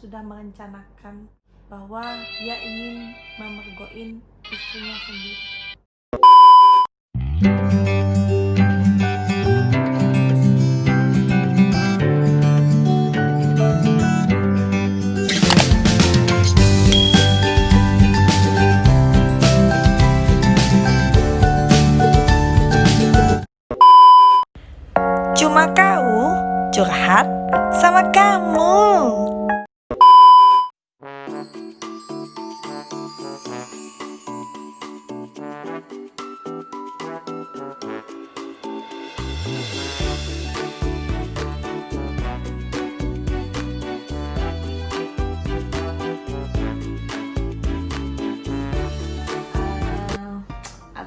sudah merencanakan bahwa dia ingin memergokin istrinya sendiri. Cuma kau curhat sama kamu.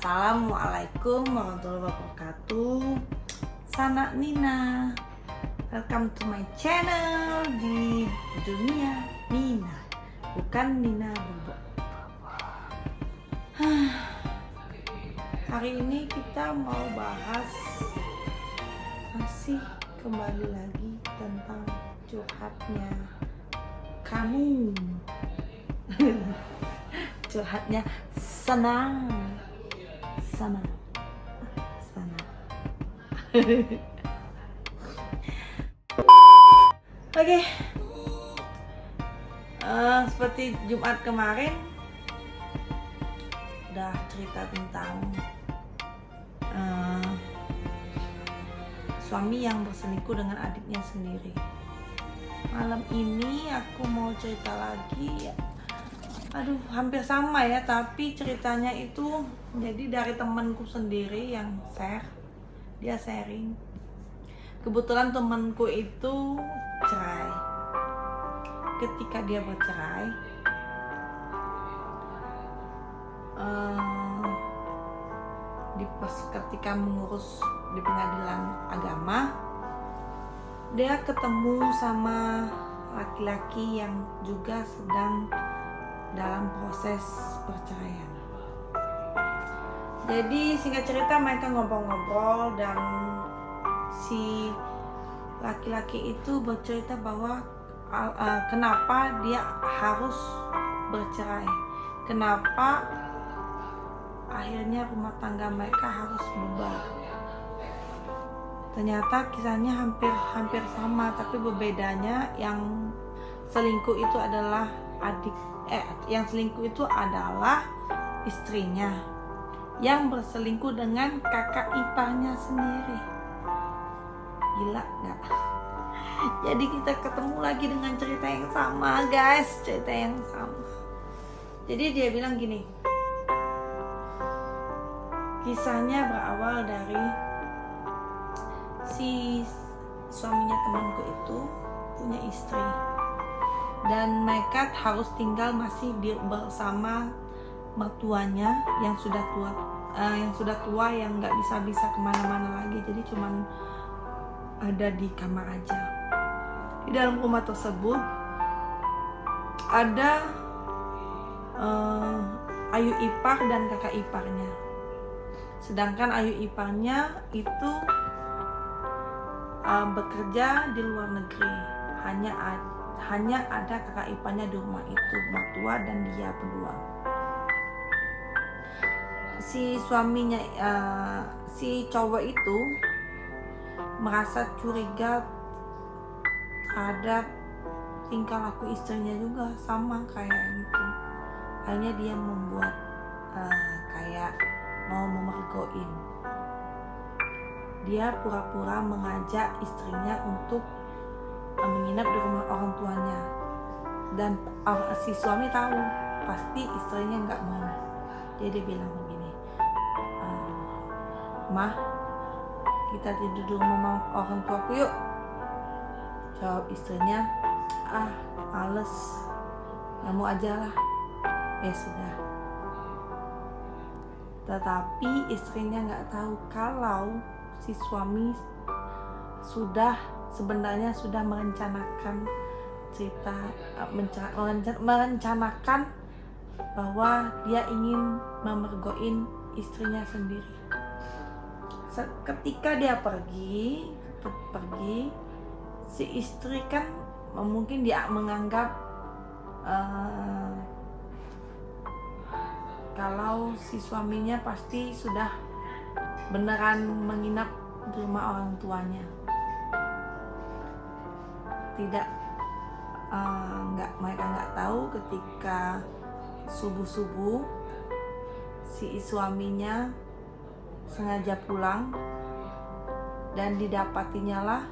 Assalamualaikum warahmatullahi wabarakatuh. Sana Nina, welcome to my channel di dunia Nina, bukan Nina Bobo. Hari ini kita mau bahas masih kembali lagi tentang curhatnya kamu. Curhatnya Sana. Oke. Seperti Jumat kemarin udah cerita tentang suami yang berselingkuh dengan adiknya sendiri. Malam ini aku mau cerita lagi. Aduh, hampir sama ya, tapi ceritanya itu jadi dari temanku sendiri yang share. Dia sharing. Kebetulan temanku itu cerai. Ketika dia bercerai, ketika mengurus di pengadilan agama, dia ketemu sama laki-laki yang juga sedang dalam proses perceraian. Jadi singkat cerita mereka ngobrol-ngobrol dan si laki-laki itu bercerita bahwa kenapa dia harus bercerai, kenapa akhirnya rumah tangga mereka harus bubar. Ternyata kisahnya hampir sama, tapi berbedanya yang selingkuh itu adalah yang selingkuh itu adalah istrinya yang berselingkuh dengan kakak iparnya sendiri. Gila gak? Jadi kita ketemu lagi dengan cerita yang sama guys, cerita yang sama. Jadi dia bilang gini, kisahnya berawal dari si suaminya temanku itu punya istri dan mereka harus tinggal masih bersama mertuanya yang sudah tua, yang nggak bisa kemana-mana lagi, jadi cuman ada di kamar aja. Di dalam rumah tersebut ada ayu ipar dan kakak iparnya. Sedangkan ayu iparnya itu bekerja di luar negeri. Hanya ada kakak iparnya di rumah itu, mertua dan dia berdua. Si suaminya, si cowok itu merasa curiga terhadap tingkah laku istrinya juga sama kayak gitu. Akhirnya dia membuat kayak mau memergokin. Dia pura-pura mengajak istrinya untuk menginap di rumah orang tuanya, dan si suami tahu pasti istrinya nggak mau. Jadi dia bilang begini, "Mah, kita tidur di rumah orang tuaku yuk." Jawab istrinya, males, kamu aja lah. Ya sudah. Tetapi istrinya nggak tahu kalau si suami sebenarnya sudah merencanakan merencanakan bahwa dia ingin memergokin istrinya sendiri. Ketika dia pergi, si istri kan mungkin dia menganggap kalau si suaminya pasti sudah beneran menginap di rumah orang tuanya. Tidak, mereka nggak tahu ketika subuh-subuh si suaminya sengaja pulang dan didapatinya lah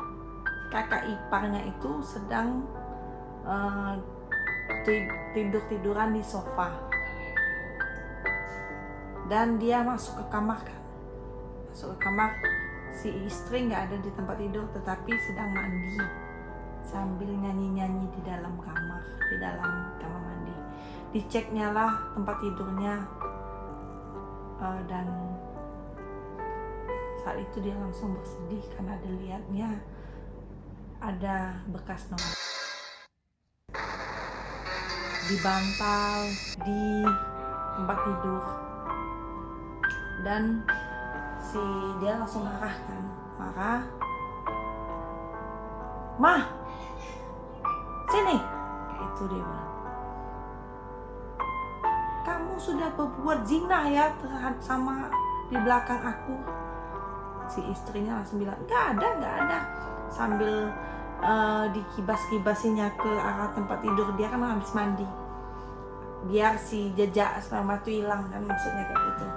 kakak iparnya itu sedang tidur-tiduran di sofa. Dan dia masuk ke kamar kan. Masuk ke kamar, si istri nggak ada di tempat tidur tetapi sedang mandi sambil nyanyi-nyanyi di dalam kamar mandi. Diceknya lah tempat tidurnya, dan saat itu dia langsung bersedih karena lihatnya ada bekas noda di bantal di tempat tidur. Dan dia langsung marah, "Mah, sini," kayak itu dia bilang, "kamu sudah berbuat zina ya sama di belakang aku." Si istrinya langsung bilang, nggak ada," sambil dikibas-kibasinya ke arah tempat tidur dia kan habis mandi, biar si jejak sperma itu hilang kan, maksudnya kayak gitu.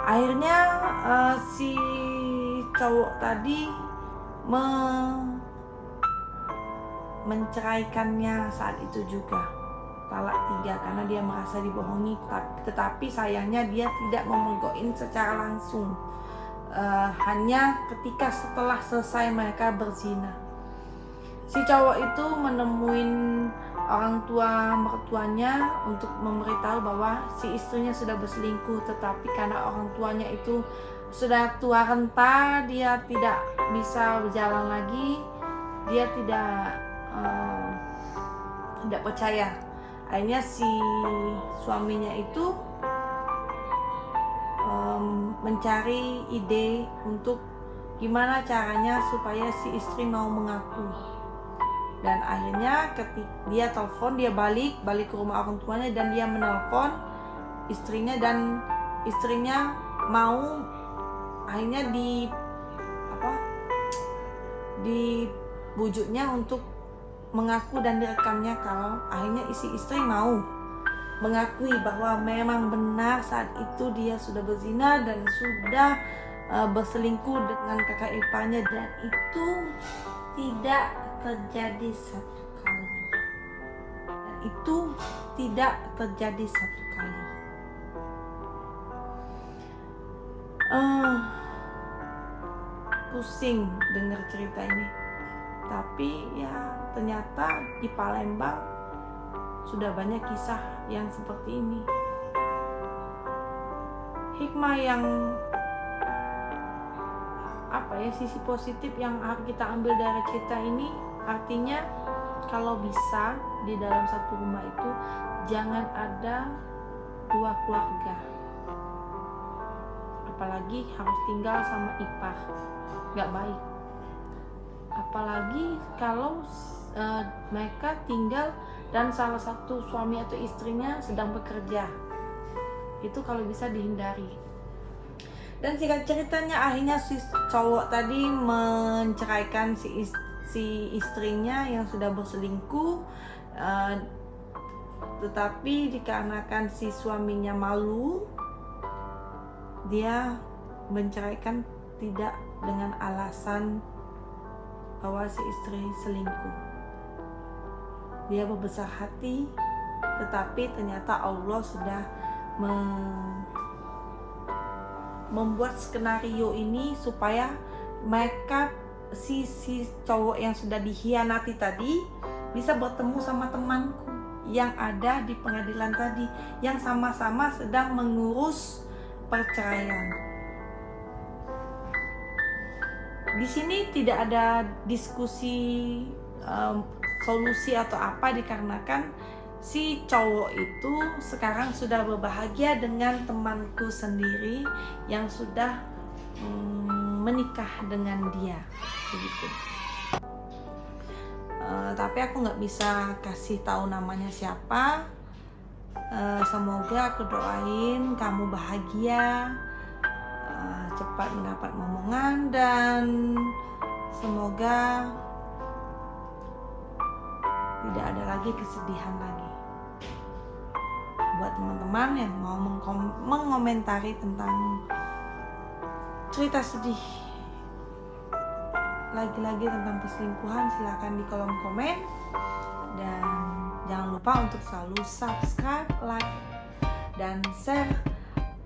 Akhirnya si cowok tadi menceraikannya saat itu juga, talak 3, karena dia merasa dibohongi. Tetapi sayangnya dia tidak memergokin secara langsung, hanya ketika setelah selesai mereka berzina. Si cowok itu menemuin orang tua mertuanya untuk memberitahu bahwa si istrinya sudah berselingkuh, tetapi karena orang tuanya itu sudah tua renta, dia tidak bisa berjalan lagi, dia tidak percaya. Akhirnya si suaminya itu mencari ide untuk gimana caranya supaya si istri mau mengaku. Dan akhirnya ketika dia balik ke rumah orang tuanya dan dia menelpon istrinya, dan istrinya mau, akhirnya dibujuknya untuk mengaku dan direkamnya. Kalau akhirnya si istri mau mengakui bahwa memang benar saat itu dia sudah berzina dan sudah berselingkuh dengan kakak iparnya, dan itu tidak terjadi satu kali. Pusing dengar cerita ini, tapi ya ternyata di Palembang sudah banyak kisah yang seperti ini. Hikmah yang sisi positif yang harus kita ambil dari cerita ini, artinya kalau bisa di dalam satu rumah itu jangan ada 2 keluarga, apalagi harus tinggal sama ipar, nggak baik. Apalagi kalau mereka tinggal dan salah satu suami atau istrinya sedang bekerja, itu kalau bisa dihindari. Dan singkat ceritanya, akhirnya si cowok tadi menceraikan si istrinya yang sudah berselingkuh, tetapi dikarenakan si suaminya malu, dia menceraikan tidak dengan alasan bahwa si istri selingkuh. Dia berbesar hati, tetapi ternyata Allah sudah membuat skenario ini supaya mereka si cowok yang sudah dikhianati tadi bisa bertemu sama temanku yang ada di pengadilan tadi, yang sama-sama sedang mengurus perceraian. Di sini tidak ada diskusi solusi atau apa, dikarenakan si cowok itu sekarang sudah berbahagia dengan temanku sendiri yang sudah menikah dengan dia, begitu. Tapi tapi aku nggak bisa kasih tahu namanya siapa. Semoga aku doain kamu bahagia, cepat mendapat momongan, dan semoga tidak ada lagi kesedihan lagi. Buat teman-teman yang mau mengomentari tentang cerita sedih lagi-lagi tentang perselingkuhan, silakan di kolom komen, dan jangan lupa untuk selalu subscribe, like, dan share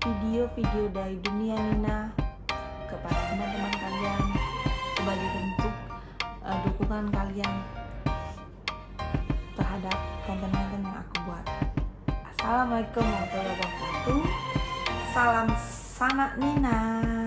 video-video dari Dunia Nina kepada teman-teman kalian sebagai bentuk dukungan kalian terhadap konten-konten yang aku buat. Assalamualaikum warahmatullahi wabarakatuh. Salam Sanak Nina.